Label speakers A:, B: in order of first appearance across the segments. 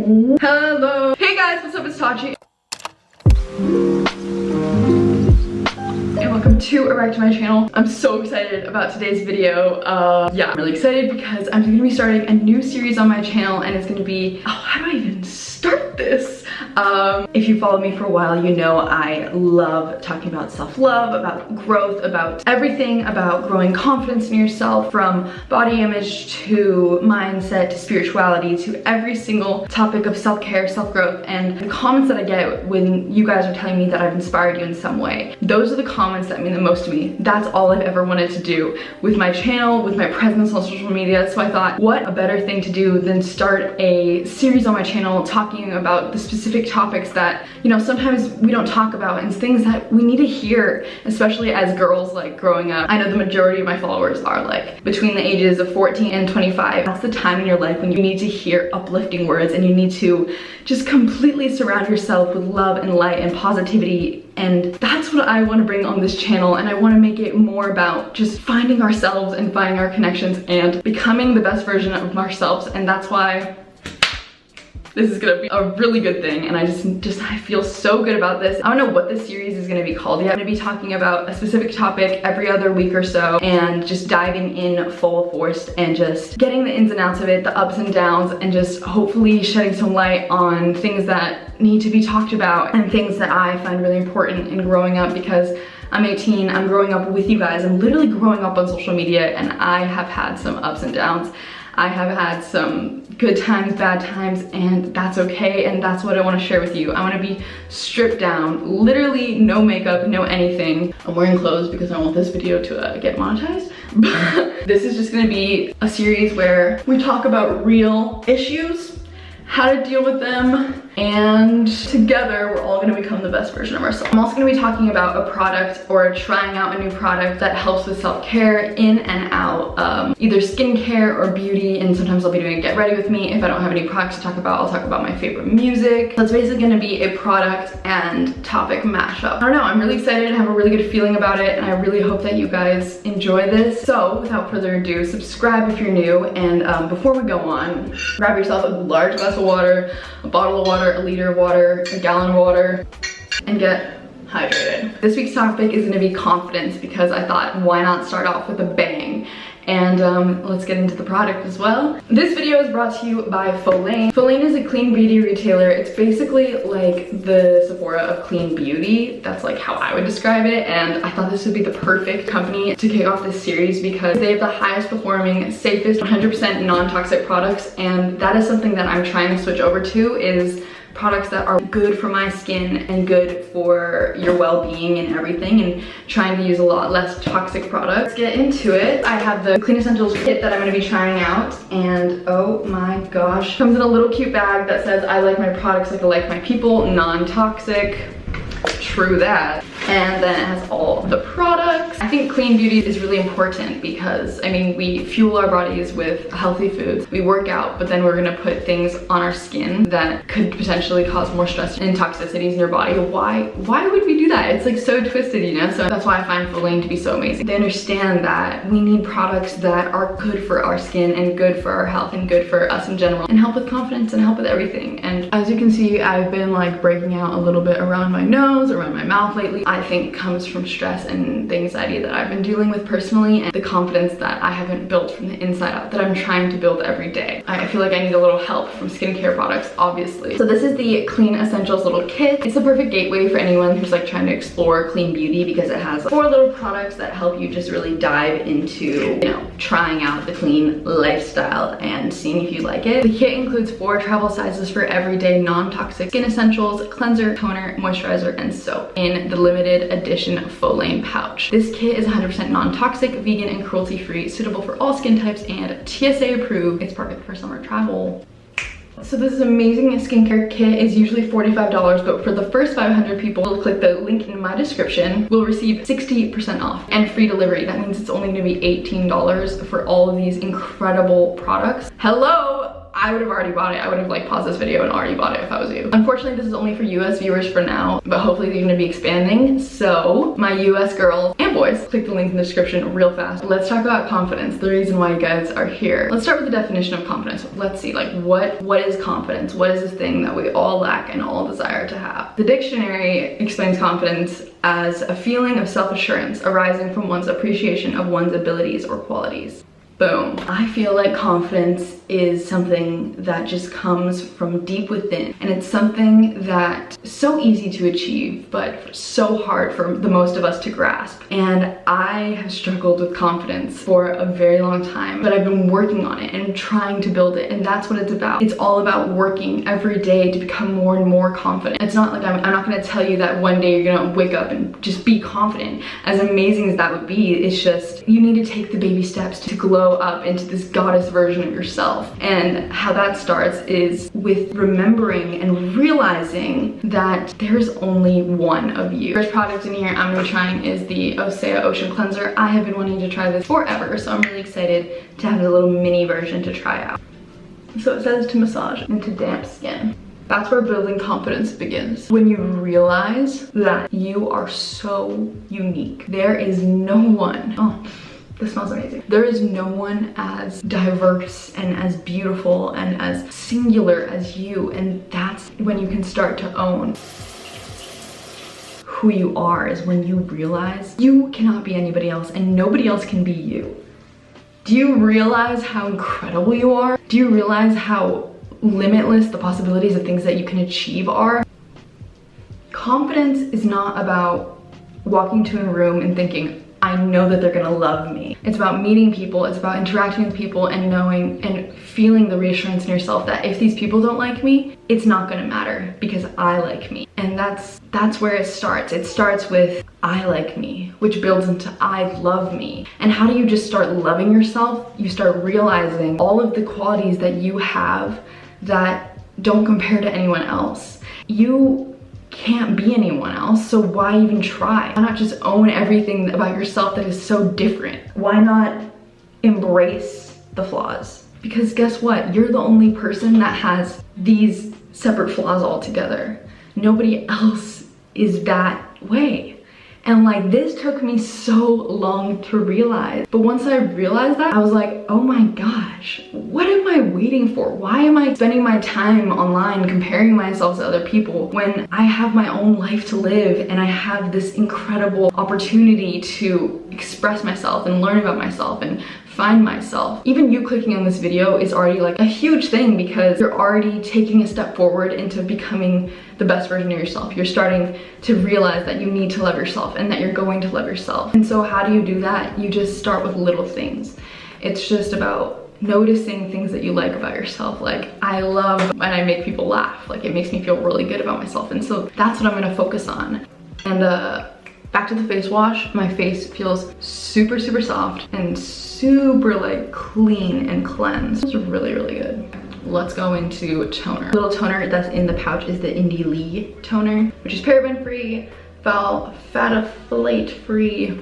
A: Hello. Hey guys, what's up? It's Tachi. And welcome to or back to my channel. I'm so excited about today's video. Yeah, I'm really excited because I'm gonna be starting a new series on my channel, and it's gonna be, oh, how do I even start this? If you follow me for a while, you know I love talking about self-love, about growth, about everything, about growing confidence in yourself, from body image to mindset to spirituality to every single topic of self-care, self-growth. And the comments that I get when you guys are telling me that I've inspired you in some way, those are the comments that mean the most to me. That's all I've ever wanted to do with my channel, with my presence on social media. So I thought, what a better thing to do than start a series on my channel talking about the specific topics that, you know, sometimes we don't talk about, and things that we need to hear, especially as girls, like growing up. I know the majority of my followers are like between the ages of 14 and 25. That's the time in your life when you need to hear uplifting words, and you need to just completely surround yourself with love and light and positivity. And that's what I want to bring on this channel, and I want to make it more about just finding ourselves and finding our connections and becoming the best version of ourselves. And that's why this is gonna be a really good thing, and I feel so good about this. I don't know what this series is gonna be called yet. I'm gonna be talking about a specific topic every other week or so, and just diving in full force and just getting the ins and outs of it, the ups and downs, and just hopefully shedding some light on things that need to be talked about and things that I find really important in growing up, because I'm 18, I'm growing up with you guys. I'm literally growing up on social media, and I have had some ups and downs. I have had some good times, bad times, and that's okay, and that's what I want to share with you. I want to be stripped down, literally no makeup, no anything. I'm wearing clothes because I want this video to get monetized. But this is just going to be a series where we talk about real issues, how to deal with them, and together we're all going to become the best version of ourselves. I'm also going to be talking about a product or trying out a new product that helps with self-care in and out, either skincare or beauty, and sometimes I'll be doing a get ready with me. If I don't have any products to talk about, I'll talk about my favorite music. So it's basically going to be a product and topic mashup. I don't know, I'm really excited. I have a really good feeling about it, and I really hope that you guys enjoy this. So without further ado, subscribe if you're new, and before we go on, grab yourself a large glass of water, a bottle of water, a liter of water, a gallon of water, and get hydrated. This week's topic is going to be confidence, because I thought, why not start off with a bang? And let's get into the product as well. This video is brought to you by Folane. Folane is a clean beauty retailer. It's basically like the Sephora of clean beauty. That's like how I would describe it, and I thought this would be the perfect company to kick off this series because they have the highest performing, safest, 100% non-toxic products, and that is something that I'm trying to switch over to, is products that are good for my skin and good for your well-being and everything, and trying to use a lot less toxic products. Let's get into it. I have the Clean Essentials kit that I'm going to be trying out, and oh my gosh, comes in a little cute bag that says, I like my products like I like my people, non-toxic. True that. And then it has all the products. I think clean beauty is really important because, I mean, we fuel our bodies with healthy foods. We work out, but then we're gonna put things on our skin that could potentially cause more stress and toxicities in your body. Why would we do that? It's like so twisted, you know? So that's why I find Folane to be so amazing. They understand that we need products that are good for our skin and good for our health and good for us in general, and help with confidence and help with everything. And as you can see, I've been like breaking out a little bit around my nose, around my mouth lately. I think comes from stress and the anxiety that I've been dealing with personally, and the confidence that I haven't built from the inside out that I'm trying to build every day. I feel like I need a little help from skincare products, obviously. So this is the Clean Essentials little kit. It's the perfect gateway for anyone who's like trying to explore clean beauty, because it has 4 little products that help you just really dive into, you know, trying out the clean lifestyle and seeing if you like it. The kit includes 4 travel sizes for everyday non-toxic skin essentials, cleanser, toner, moisturizer, and soap in the limited edition Folane pouch. This kit is 100% non-toxic, vegan, and cruelty-free, suitable for all skin types, and TSA approved. It's perfect for summer travel. So this is amazing skincare kit is usually $45, but for the first 500 people who click the link in my description will receive 60% off and free delivery. That means it's only gonna be $18 for all of these incredible products. Hello! I would have already bought it. I would have like paused this video and already bought it if I was you. Unfortunately, this is only for US viewers for now, but hopefully they're gonna be expanding. So my US girls and boys, click the link in the description real fast. Let's talk about confidence, the reason why you guys are here. Let's start with the definition of confidence. Let's see, like what is confidence? What is this thing that we all lack and all desire to have? The dictionary explains confidence as a feeling of self-assurance arising from one's appreciation of one's abilities or qualities. Boom. I feel like confidence is something that just comes from deep within, and it's something that is so easy to achieve but so hard for the most of us to grasp. And I have struggled with confidence for a very long time, but I've been working on it and trying to build it, and that's what it's about. It's all about working every day to become more and more confident. It's not like I'm not going to tell you that one day you're going to wake up and just be confident. As amazing as that would be, it's just you need to take the baby steps to glow up into this goddess version of yourself. And how that starts is with remembering and realizing that there's only one of you. First product in here I'm gonna be trying is the OSEA Ocean Cleanser. I have been wanting to try this forever, so I'm really excited to have a little mini version to try out. So it says to massage into damp skin. That's where building confidence begins. When you realize that you are so unique. There is no one. Oh, this smells amazing. There is no one as diverse and as beautiful and as singular as you, and that's when you can start to own who you are, is when you realize you cannot be anybody else and nobody else can be you. Do you realize how incredible you are? Do you realize how limitless the possibilities of things that you can achieve are? Confidence is not about walking to a room and thinking, I know that they're gonna love me. It's about meeting people, it's about interacting with people and knowing and feeling the reassurance in yourself that if these people don't like me, it's not gonna matter because I like me. And that's where it starts. It starts with I like me, which builds into I love me. And how do you just start loving yourself? You start realizing all of the qualities that you have that don't compare to anyone else. You can't be anyone else, so why even try? Why not just own everything about yourself that is so different? Why not embrace the flaws? Because guess what? You're the only person that has these separate flaws altogether. Nobody else is that way. And like, this took me so long to realize. But once I realized that, I was like, oh my gosh, what am I waiting for? Why am I spending my time online comparing myself to other people when I have my own life to live and I have this incredible opportunity to express myself and learn about myself and find myself? Even you clicking on this video is already like a huge thing because you're already taking a step forward into becoming the best version of yourself. You're starting to realize that you need to love yourself and that you're going to love yourself. And so how do you do that? You just start with little things. It's just about noticing things that you like about yourself. Like, I love when I make people laugh. Like, it makes me feel really good about myself. And so that's what I'm gonna focus on. And back to the face wash. My face feels super, super soft and super like clean and cleansed. It's really, really good. Let's go into toner. The little toner that's in the pouch is the Indie Lee toner, which is paraben free, phthalate free,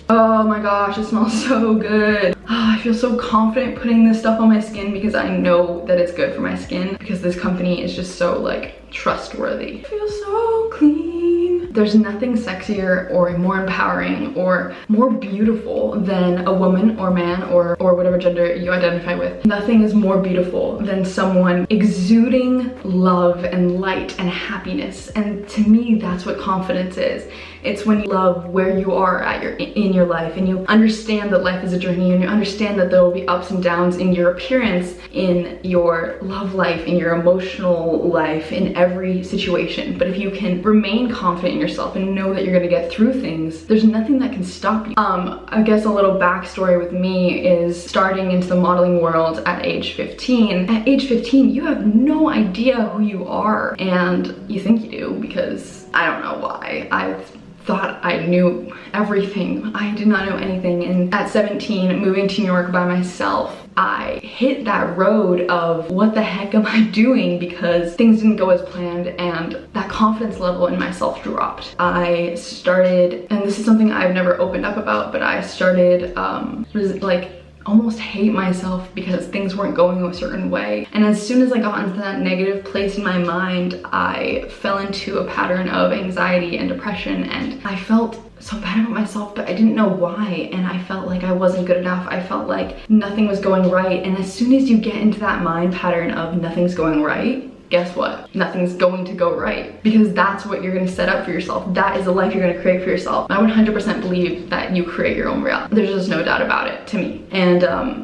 A: Oh my gosh, it smells so good. I feel so confident putting this stuff on my skin because I know that it's good for my skin because this company is just so like trustworthy. It feels so clean. There's nothing sexier or more empowering or more beautiful than a woman or man or whatever gender you identify with. Nothing is more beautiful than someone exuding love and light and happiness. And to me, that's what confidence is. It's when you love where you are at in your life and you understand that life is a journey and you understand that there will be ups and downs in your appearance, in your love life, in your emotional life, in every situation. But if you can remain confident in yourself and know that you're gonna get through things, there's nothing that can stop you. I guess a little backstory with me is starting into the modeling world at age 15. At age 15, you have no idea who you are, and you think you do because I don't know why. I thought I knew everything. I did not know anything. And at 17, moving to New York by myself, I hit that road of what the heck am I doing, because things didn't go as planned and that confidence level in myself dropped. I started, and this is something I've never opened up about, but I started like almost hate myself because things weren't going a certain way. And as soon as I got into that negative place in my mind, I fell into a pattern of anxiety and depression, and I felt so bad about myself, but I didn't know why, and I felt like I wasn't good enough. I felt like nothing was going right, and as soon as you get into that mind pattern of nothing's going right, guess what? Nothing's going to go right, because that's what you're going to set up for yourself. That is the life you're going to create for yourself. I would 100% believe that you create your own reality. There's just no doubt about it to me. And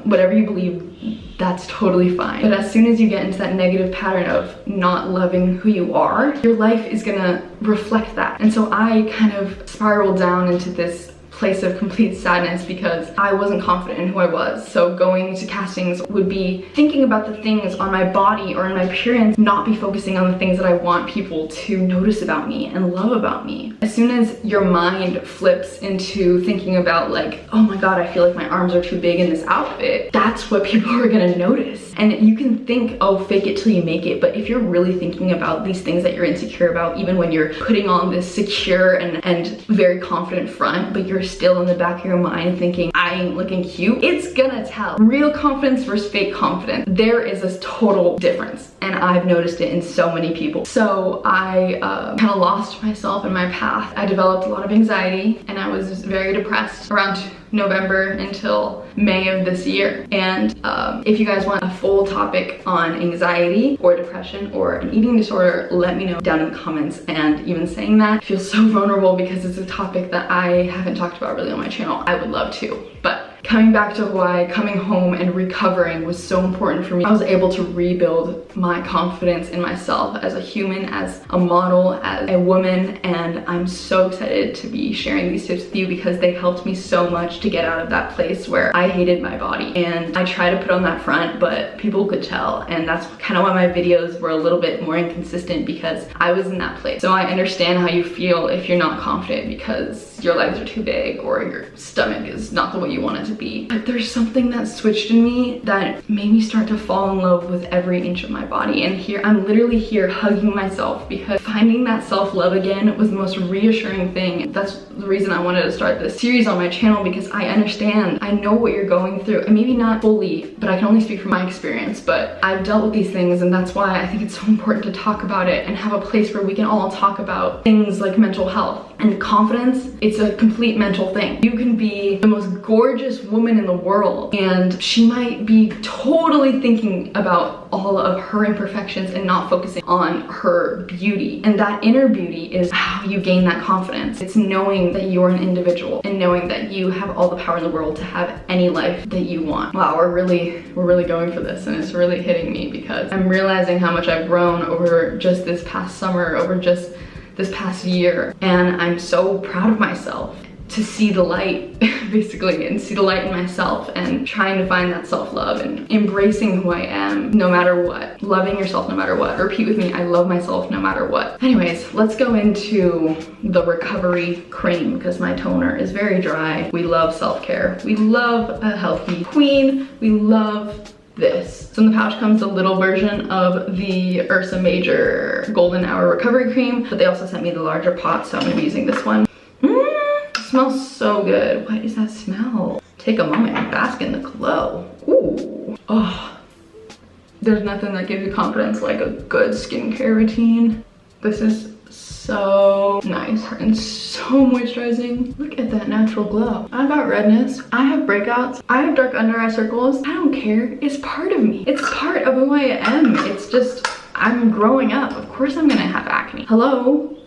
A: whatever you believe, that's totally fine. But as soon as you get into that negative pattern of not loving who you are, your life is gonna reflect that. And so I kind of spiraled down into this place of complete sadness because I wasn't confident in who I was. So going to castings would be thinking about the things on my body or in my appearance, not be focusing on the things that I want people to notice about me and love about me. As soon as your mind flips into thinking about like, oh my god, I feel like my arms are too big in this outfit, that's what people are gonna notice. And you can think, oh, fake it till you make it, but if you're really thinking about these things that you're insecure about, even when you're putting on this secure and very confident front, but you're still in the back of your mind thinking, I ain't looking cute, it's gonna tell. Real confidence versus fake confidence, there is a total difference, and I've noticed it in so many people. So I kind of lost myself in my path. I developed a lot of anxiety, and I was very depressed around November until May of this year. And if you guys want a full topic on anxiety or depression or an eating disorder, let me know down in the comments. And even saying that, I feel so vulnerable because it's a topic that I haven't talked about really on my channel. I would love to, but coming back to Hawaii, coming home and recovering was so important for me. I was able to rebuild my confidence in myself as a human, as a model, as a woman, and I'm so excited to be sharing these tips with you because they helped me so much to get out of that place where I hated my body. And I try to put on that front, but people could tell, and that's kind of why my videos were a little bit more inconsistent, because I was in that place. So I understand how you feel if you're not confident because your legs are too big or your stomach is not the way you want it to be. But there's something that switched in me that made me start to fall in love with every inch of my body. And here, I'm literally here hugging myself because finding that self-love again was the most reassuring thing. That's the reason I wanted to start this series on my channel, because I understand, I know what you're going through, and maybe not fully, but I can only speak from my experience, but I've dealt with these things, and that's why I think it's so important to talk about it and have a place where we can all talk about things like mental health and confidence. It's a complete mental thing. You can be the most gorgeous woman in the world, and she might be totally thinking about all of her imperfections and not focusing on her beauty. And that inner beauty is how you gain that confidence. It's knowing that you're an individual and knowing that you have all the power in the world to have any life that you want. Wow, we're really going for this, and it's really hitting me because I'm realizing how much I've grown over just this past summer, over just this past year, and I'm so proud of myself to see the light basically, and see the light in myself, and trying to find that self-love and embracing who I am no matter what, loving yourself no matter what. Repeat with me, I love myself no matter what. Anyways, let's go into the recovery cream because my toner is very dry. We love self-care, we love a healthy queen, we love this. So in the pouch comes a little version of the Ursa Major Golden Hour Recovery Cream, but they also sent me the larger pot, so I'm gonna be using this one. Smells so good. What is that smell? Take a moment and bask in the glow. Ooh. Oh, there's nothing that gives you confidence like a good skincare routine. This is so nice and so moisturizing. Look at that natural glow. I've got redness, I have breakouts, I have dark under eye circles. I don't care, it's part of me. It's part of who I am. It's just, I'm growing up. Of course I'm gonna have acne. Hello?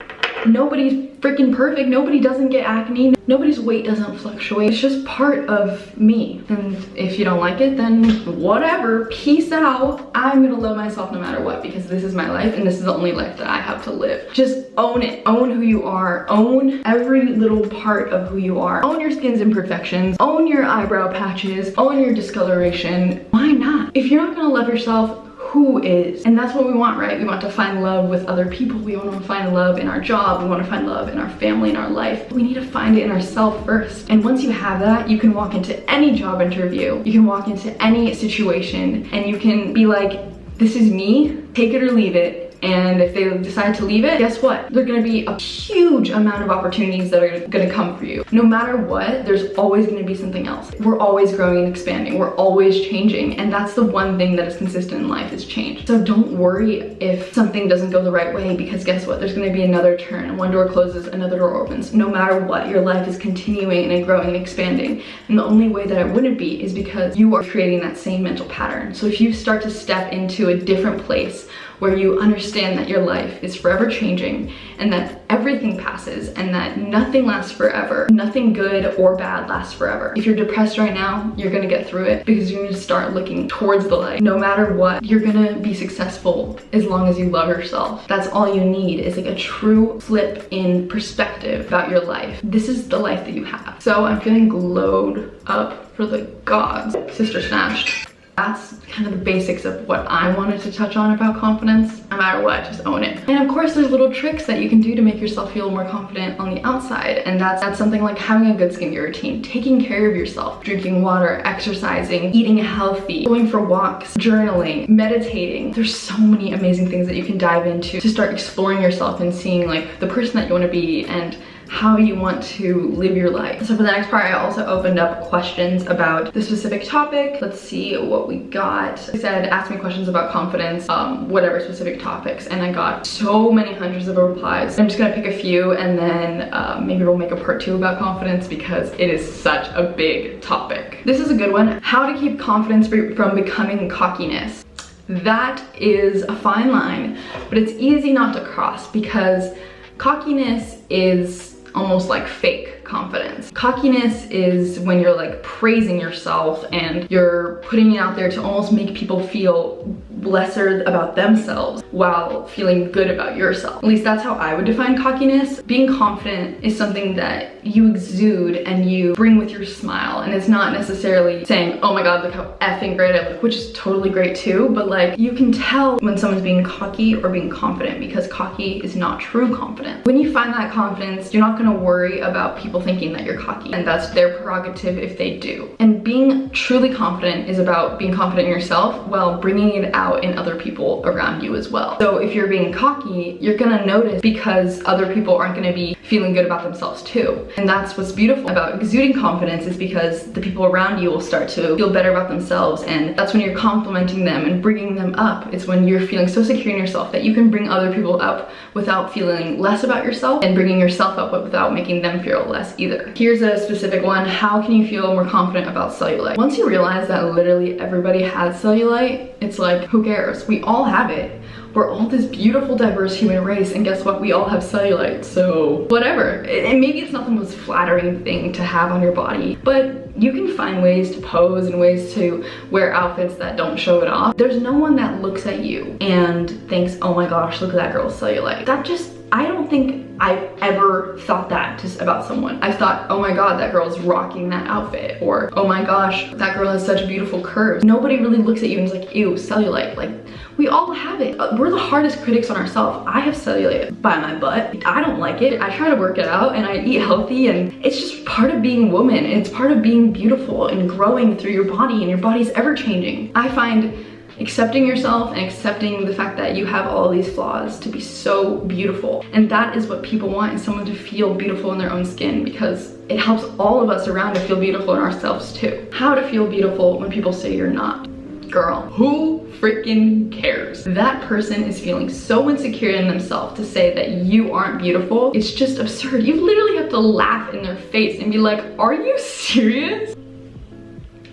A: Nobody's freaking perfect. Nobody doesn't get acne. Nobody's weight doesn't fluctuate. It's just part of me. And if you don't like it, then whatever. Peace out. I'm gonna love myself no matter what, because this is my life and this is the only life that I have to live. Just own it. Own who you are. Own every little part of who you are. Own your skin's imperfections. Own your eyebrow patches. Own your discoloration. Why not? If you're not gonna love yourself, who is. And that's what we want, right? We want to find love with other people. We want to find love in our job. We want to find love in our family, in our life. We need to find it in ourselves first. And once you have that, you can walk into any job interview. You can walk into any situation and you can be like, this is me, take it or leave it. And if they decide to leave it, guess what? There's gonna be a huge amount of opportunities that are gonna come for you. No matter what, there's always gonna be something else. We're always growing and expanding. We're always changing. And that's the one thing that is consistent in life, is change. So don't worry if something doesn't go the right way, because guess what? There's gonna be another turn. One door closes, another door opens. No matter what, your life is continuing and growing and expanding. And the only way that it wouldn't be is because you are creating that same mental pattern. So if you start to step into a different place where you understand that your life is forever changing and that everything passes and that nothing lasts forever, nothing good or bad lasts forever. If you're depressed right now, you're gonna get through it because you're gonna start looking towards the light. No matter what, you're gonna be successful as long as you love yourself. That's all you need, is like a true flip in perspective about your life. This is the life that you have. So I'm feeling glowed up for the gods. Sister snatched. That's kind of the basics of what I wanted to touch on about confidence. No matter what, just own it. And of course, there's little tricks that you can do to make yourself feel more confident on the outside. And that's something like having a good skincare routine, taking care of yourself, drinking water, exercising, eating healthy, going for walks, journaling, meditating. There's so many amazing things that you can dive into to start exploring yourself and seeing like the person that you want to be and how you want to live your life. So for the next part, I also opened up questions about the specific topic. Let's see what we got. I said, ask me questions about confidence, whatever specific topics, and I got so many hundreds of replies. I'm just gonna pick a few and then maybe we'll make a part 2 about confidence because it is such a big topic. This is a good one. How to keep confidence from becoming cockiness. That is a fine line, but it's easy not to cross because cockiness is almost like fake confidence. Cockiness is when you're like praising yourself and you're putting it out there to almost make people feel lesser about themselves while feeling good about yourself. At least that's how I would define cockiness. Being confident is something that you exude and you bring with your smile, and it's not necessarily saying, oh my god, look how effing great I look, which is totally great too, but like you can tell when someone's being cocky or being confident, because cocky is not true confidence. When you find that confidence, you're not gonna worry about people thinking that you're cocky, and that's their prerogative if they do. And being truly confident is about being confident in yourself while bringing it out in other people around you as well. So if you're being cocky, you're gonna notice because other people aren't gonna be feeling good about themselves too. And that's what's beautiful about exuding confidence, is because the people around you will start to feel better about themselves, and that's when you're complimenting them and bringing them up. It's when you're feeling so secure in yourself that you can bring other people up without feeling less about yourself, and bringing yourself up without making them feel less either. Here's a specific one. How can you feel more confident about cellulite? Once you realize that literally everybody has cellulite, it's like, who cares? We all have it. We're all this beautiful, diverse human race, and guess what? We all have cellulite, so whatever. And maybe it's not the most flattering thing to have on your body, but you can find ways to pose and ways to wear outfits that don't show it off. There's no one that looks at you and thinks, oh my gosh, look at that girl's cellulite. That just, I don't think I've ever thought that just about someone. I thought, oh my god, that girl's rocking that outfit, or oh my gosh, that girl has such beautiful curves. Nobody really looks at you and is like, ew, cellulite. Like, we all have it. We're the hardest critics on ourselves. I have cellulite by my butt. I don't like it. I try to work it out and I eat healthy, and it's just part of being a woman, and it's part of being beautiful and growing through your body, and your body's ever changing. I find accepting yourself and accepting the fact that you have all these flaws to be so beautiful. And that is what people want, is someone to feel beautiful in their own skin, because it helps all of us around to feel beautiful in ourselves too. How to feel beautiful when people say you're not. Girl, who freaking cares? That person is feeling so insecure in themselves to say that you aren't beautiful. It's just absurd. You literally have to laugh in their face and be like, are you serious?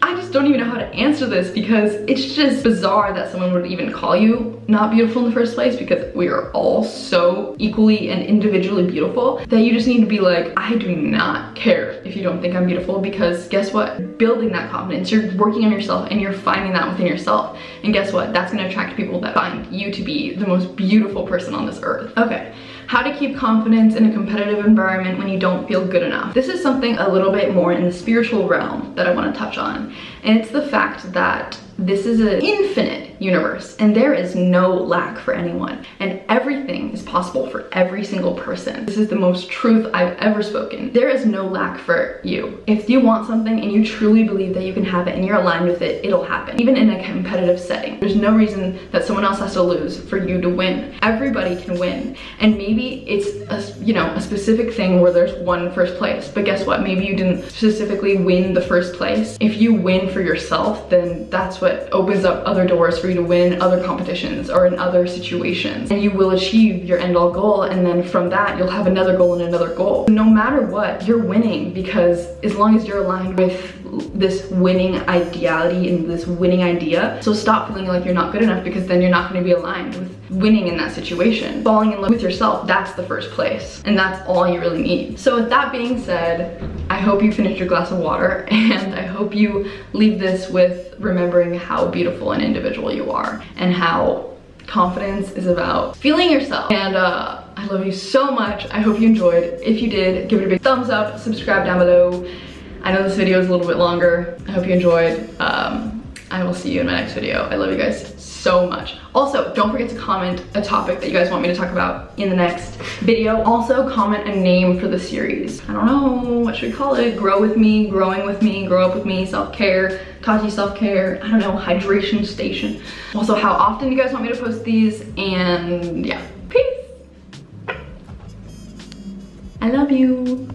A: I just don't even know how to answer this, because it's just bizarre that someone would even call you not beautiful in the first place, because we are all so equally and individually beautiful that you just need to be like, I do not care if you don't think I'm beautiful, because guess what? Building that confidence, you're working on yourself and you're finding that within yourself. And guess what? That's gonna attract people that find you to be the most beautiful person on this earth. Okay. How to keep confidence in a competitive environment when you don't feel good enough. This is something a little bit more in the spiritual realm that I want to touch on. And it's the fact that this is an infinite universe, and there is no lack for anyone, and everything is possible for every single person. This is the most truth I've ever spoken. There is no lack for you. If you want something and you truly believe that you can have it and you're aligned with it, it'll happen. Even in a competitive setting, there's no reason that someone else has to lose for you to win. Everybody can win, and maybe it's a specific thing where there's one first place, but guess what? Maybe you didn't specifically win the first place. If you win for yourself, then that's what opens up other doors for you to win in other competitions or in other situations, and you will achieve your end all goal, and then from that you'll have another goal and another goal. No matter what, you're winning, because as long as you're aligned with this winning ideality and this winning idea, so stop feeling like you're not good enough, because then you're not going to be aligned with winning in that situation. Falling in love with yourself, that's the first place, and that's all you really need. So with that being said, I hope you finished your glass of water, and I hope you leave this with remembering how beautiful and individual you are, and how confidence is about feeling yourself. And I love you so much. I hope you enjoyed. If you did, give it a big thumbs up, subscribe down below. I know this video is a little bit longer. I hope you enjoyed. I will see you in my next video. I love you guys so much. Also, don't forget to comment a topic that you guys want me to talk about in the next video. Also, comment a name for the series. I don't know, what should we call it? Grow with me, growing with me, grow up with me, self-care, Tati self-care, I don't know, hydration station. Also, how often do you guys want me to post these? And yeah, peace. I love you.